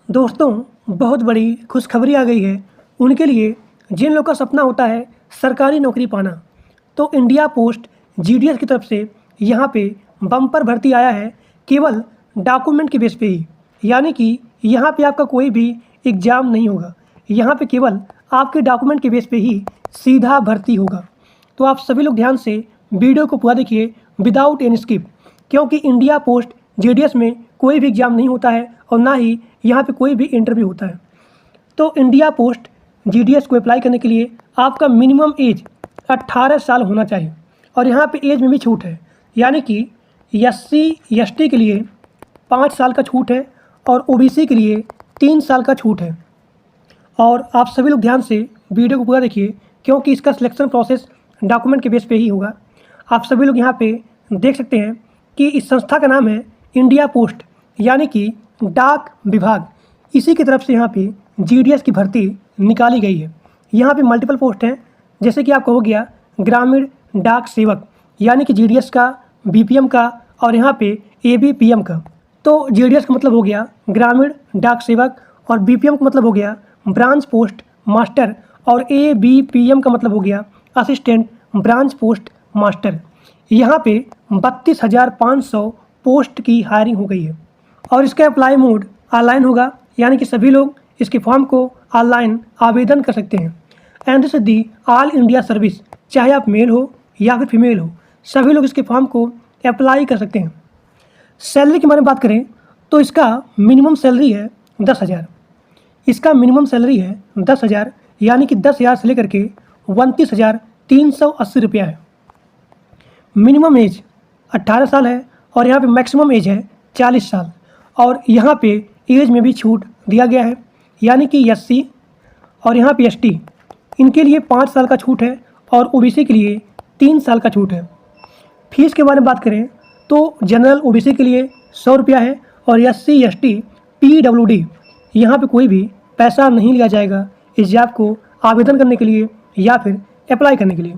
दोस्तों, बहुत बड़ी खुशखबरी आ गई है उनके लिए जिन लोग का सपना होता है सरकारी नौकरी पाना। तो इंडिया पोस्ट जीडीएस की तरफ से यहाँ पे बम्पर भर्ती आया है केवल डॉक्यूमेंट के बेस पे ही। यानी कि यहाँ पे आपका कोई भी एग्ज़ाम नहीं होगा, यहाँ पे केवल आपके डॉक्यूमेंट के बेस पे ही सीधा भर्ती होगा। तो आप सभी लोग ध्यान से वीडियो को पूरा देखिए विदाउट एनी स्किप, क्योंकि इंडिया पोस्ट जीडीएस में कोई भी एग्ज़ाम नहीं होता है और ना ही यहाँ पे कोई भी इंटरव्यू होता है। तो इंडिया पोस्ट जीडीएस को अप्लाई करने के लिए आपका मिनिमम एज 18 साल होना चाहिए और यहाँ पे एज में भी छूट है। यानी कि एससी एसटी के लिए 5 साल का छूट है और ओबीसी के लिए 3 साल का छूट है। और आप सभी लोग ध्यान से वीडियो को पूरा देखिए, क्योंकि इसका सिलेक्शन प्रोसेस डॉक्यूमेंट के बेस पे ही होगा। आप सभी लोग यहाँ पे देख सकते हैं कि इस संस्था का नाम है इंडिया पोस्ट, यानी कि डाक विभाग। इसी की तरफ से यहाँ पे जीडीएस की भर्ती निकाली गई है। यहाँ पे मल्टीपल पोस्ट हैं, जैसे कि आपका हो गया ग्रामीण डाक सेवक, यानी कि जीडीएस का, बीपीएम का और यहाँ पे एबीपीएम का। तो जीडीएस का मतलब हो गया ग्रामीण डाक सेवक और बीपीएम का मतलब हो गया ब्रांच पोस्ट मास्टर और एबीपीएम का मतलब हो गया असिस्टेंट ब्रांच पोस्ट मास्टर। यहाँ पे 32,500 पोस्ट की हायरिंग हो गई है और इसका अप्लाई मोड ऑनलाइन होगा, यानी कि सभी लोग इसके फॉर्म को ऑनलाइन आवेदन कर सकते हैं। And this the all India service, चाहे आप मेल हो या फिर फीमेल हो, सभी लोग इसके फॉर्म को अप्लाई कर सकते हैं। सैलरी के बारे में बात करें तो इसका मिनिमम सैलरी है 10,000। इसका मिनिमम सैलरी है 10,000, यानी कि 10,000 से लेकर के 29,380 रुपया है। मिनिमम एज 18 साल है और यहाँ पे मैक्सिमम एज है 40 साल। और यहाँ पे एज में भी छूट दिया गया है, यानी कि एससी और यहाँ पे एसटी, इनके लिए 5 साल का छूट है और ओबीसी के लिए 3 साल का छूट है। फीस के बारे में बात करें तो जनरल ओबीसी के लिए 100 रुपया है और एससी एसटी पीडब्ल्यूडी, यहाँ पे कोई भी पैसा नहीं लिया जाएगा इस जॉब को आवेदन करने के लिए या फिर अप्लाई करने के लिए।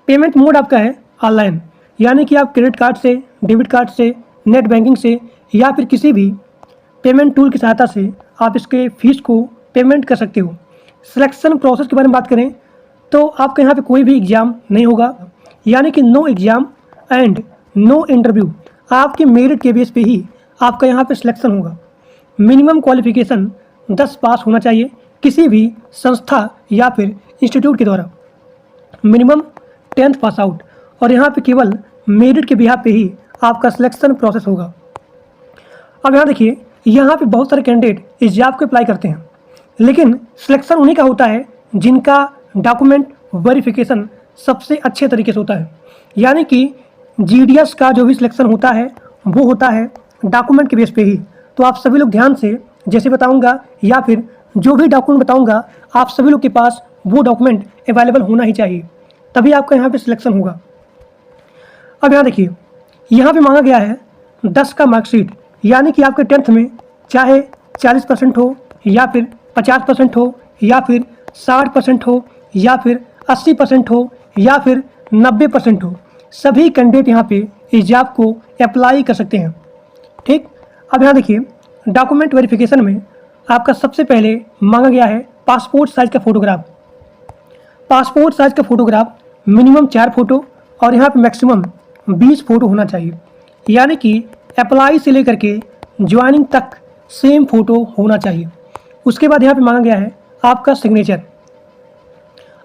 पेमेंट मोड आपका है ऑनलाइन, यानी कि आप क्रेडिट कार्ड से, डेबिट कार्ड से, नेट बैंकिंग से या फिर किसी भी पेमेंट टूल की सहायता से आप इसके फीस को पेमेंट कर सकते हो। सिलेक्शन प्रोसेस के बारे में बात करें तो आपके यहाँ पे कोई भी एग्ज़ाम नहीं होगा, यानी कि no exam and no interview. आपके मेरिट के बेस पे ही आपका यहाँ पे सिलेक्शन होगा। मिनिमम क्वालिफिकेशन 10 पास होना चाहिए किसी भी संस्था या फिर इंस्टीट्यूट के द्वारा, मिनिमम 10th पास आउट। और यहाँ पे केवल मेरिट के बिहाफ पे ही आपका सिलेक्शन प्रोसेस होगा। अब यहाँ देखिए, यहाँ पे बहुत सारे कैंडिडेट इस जॉब को अप्लाई करते हैं, लेकिन सिलेक्शन उन्हीं का होता है जिनका डॉक्यूमेंट वेरिफिकेशन सबसे अच्छे तरीके से होता है। यानी कि जीडीएस का जो भी सिलेक्शन होता है वो होता है डॉक्यूमेंट के बेस पे ही। तो आप सभी लोग ध्यान से जैसे बताऊँगा या फिर जो भी डॉक्यूमेंट बताऊँगा, आप सभी लोग के पास वो डॉक्यूमेंट अवेलेबल होना ही चाहिए, तभी आपका यहाँ पे सिलेक्शन होगा। अब यहाँ देखिए, यहाँ पे मांगा गया है 10 का मार्कशीट, यानी कि आपके 10th में चाहे 40% हो या फिर 50% हो या फिर 60% हो या फिर 80% हो या फिर 90% हो, सभी कैंडिडेट यहाँ पे इस जॉब को अप्लाई कर सकते हैं। ठीक, अब यहाँ देखिए, डॉक्यूमेंट वेरिफिकेशन में आपका सबसे पहले मांगा गया है पासपोर्ट साइज़ का फ़ोटोग्राफ। पासपोर्ट साइज़ का फ़ोटोग्राफ मिनिमम 4 फोटो और यहाँ पे मैक्सिमम 20 फोटो होना चाहिए, यानी कि अप्लाई से लेकर के ज्वाइनिंग तक सेम फ़ोटो होना चाहिए। उसके बाद यहाँ पे मांगा गया है आपका सिग्नेचर।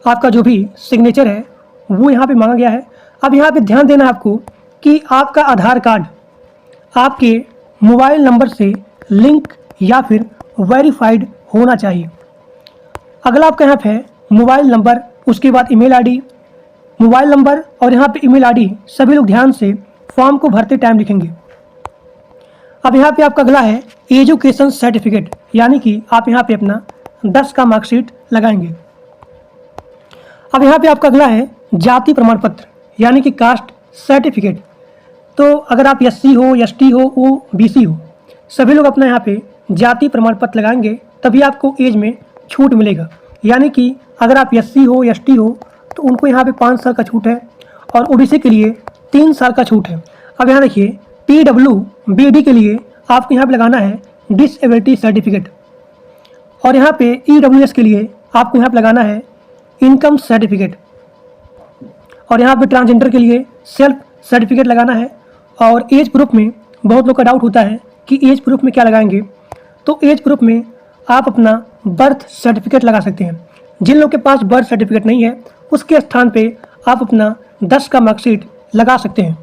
आपका जो भी सिग्नेचर है वो यहाँ पे मांगा गया है। अब यहाँ पे ध्यान देना है आपको कि आपका आधार कार्ड आपके मोबाइल नंबर से लिंक या फिर वेरीफाइड होना चाहिए। अगला आपका यहाँ पे है मोबाइल नंबर, उसके बाद ईमेल आईडी, मोबाइल नंबर और यहाँ पे ईमेल आईडी सभी लोग ध्यान से फॉर्म को भरते टाइम लिखेंगे। अब यहाँ पे आपका अगला है एजुकेशन सर्टिफिकेट, यानी कि आप यहाँ पे अपना 10 का मार्कशीट लगाएंगे। अब यहाँ पे आपका अगला है जाति प्रमाण पत्र, यानी कि कास्ट सर्टिफिकेट। तो अगर आप एससी हो, एसटी हो, ओबीसी हो, सभी लोग अपना यहाँ पे जाति प्रमाण पत्र लगाएंगे, तभी आपको एज में छूट मिलेगा। यानी कि अगर आप एससी हो, एसटी हो तो उनको यहाँ पे 5 साल का छूट है और ओबीसी के लिए 3 साल का छूट है। अब यहाँ देखिए, पीडब्ल्यूबीडी के लिए आपको यहाँ पे लगाना है डिसेबिलिटी सर्टिफिकेट। और यहाँ पे EWS के लिए आपको यहाँ पे लगाना है इनकम सर्टिफिकेट। और यहाँ पे ट्रांसजेंडर के लिए सेल्फ सर्टिफिकेट लगाना है। और एज प्रूफ में बहुत लोग का डाउट होता है कि एज प्रूफ में क्या लगाएंगे, तो एज प्रूफ में आप अपना बर्थ सर्टिफिकेट लगा सकते हैं। जिन लोग के पास बर्थ सर्टिफिकेट नहीं है उसके स्थान पे आप अपना 10 का मार्कशीट लगा सकते हैं।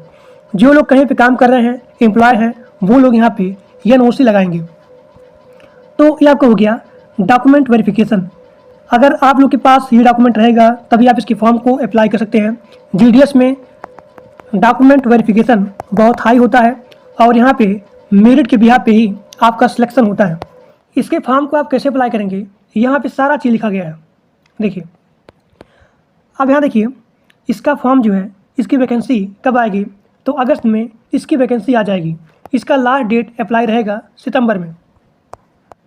जो लोग कहीं पे काम कर रहे हैं, एम्प्लॉय हैं, वो लोग यहाँ पे NOC लगाएंगे। तो ये आपका हो गया डॉक्यूमेंट वेरिफिकेशन। अगर आप लोग के पास ये डॉक्यूमेंट रहेगा तभी आप इसकी फॉर्म को अप्लाई कर सकते हैं। GDS में डॉक्यूमेंट वेरिफिकेशन बहुत हाई होता है और यहाँ पे मेरिट के बिहाफ पे ही आपका सिलेक्शन होता है। इसके फॉर्म को आप कैसे अप्लाई करेंगे, यहाँ पे सारा चीज़ लिखा गया है। देखिए, अब यहाँ देखिए, इसका फॉर्म जो है, इसकी वैकेंसी कब आएगी, तो अगस्त में इसकी वैकेंसी आ जाएगी। इसका लास्ट डेट अप्लाई रहेगा सितंबर में।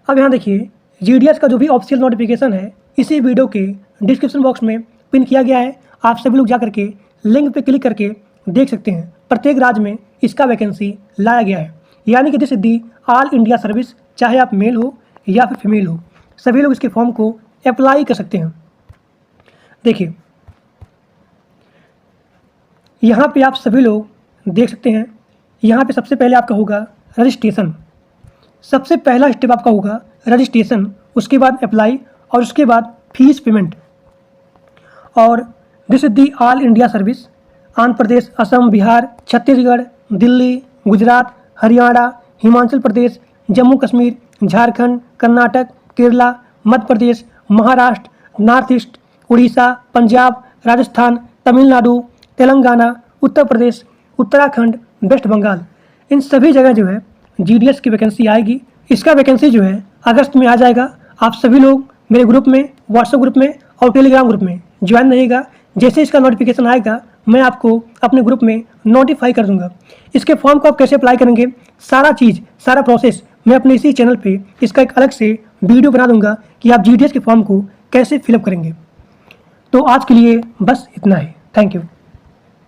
अब यहाँ देखिए, GDS का जो भी ऑफिशियल नोटिफिकेशन है इसी वीडियो के डिस्क्रिप्शन बॉक्स में पिन किया गया है। आप सभी लोग जा करके लिंक पे क्लिक करके देख सकते हैं। प्रत्येक राज्य में इसका वैकेंसी लाया गया है, यानी कि this is the all India service. चाहे आप मेल हो या फिर फीमेल हो, सभी लोग इसके फॉर्म को अप्लाई कर सकते हैं। देखिए, यहाँ पे आप सभी लोग देख सकते हैं। यहाँ पे सबसे पहले आपका होगा रजिस्ट्रेशन। सबसे पहला स्टेप आपका होगा रजिस्ट्रेशन, उसके बाद अप्लाई और उसके बाद फीस पेमेंट। और this is the all India service. Andhra Pradesh, Assam, Bihar, Chhattisgarh, Delhi, Gujarat, Haryana, Himachal Pradesh, Jammu Kashmir, Jharkhand, Karnataka, Kerala, Madhya Pradesh, Maharashtra, north east, Orissa, Punjab, Rajasthan, Tamil Nadu, Telangana, Uttar Pradesh, Uttarakhand, west Bengal, इन सभी जगह जो है GDS की वैकेंसी आएगी। इसका वैकेंसी जो है अगस्त में आ जाएगा। आप सभी लोग मेरे ग्रुप में, व्हाट्सएप ग्रुप में और टेलीग्राम ग्रुप में ज्वाइन रहिएगा। जैसे इसका नोटिफिकेशन आएगा मैं आपको अपने ग्रुप में नोटिफाई कर दूंगा। इसके फॉर्म को आप कैसे अप्लाई करेंगे, सारा चीज़, सारा प्रोसेस मैं अपने इसी चैनल पे इसका एक अलग से वीडियो बना दूंगा कि आप GDS के फॉर्म को कैसे फिलअप करेंगे। तो आज के लिए बस इतना ही। Thank you.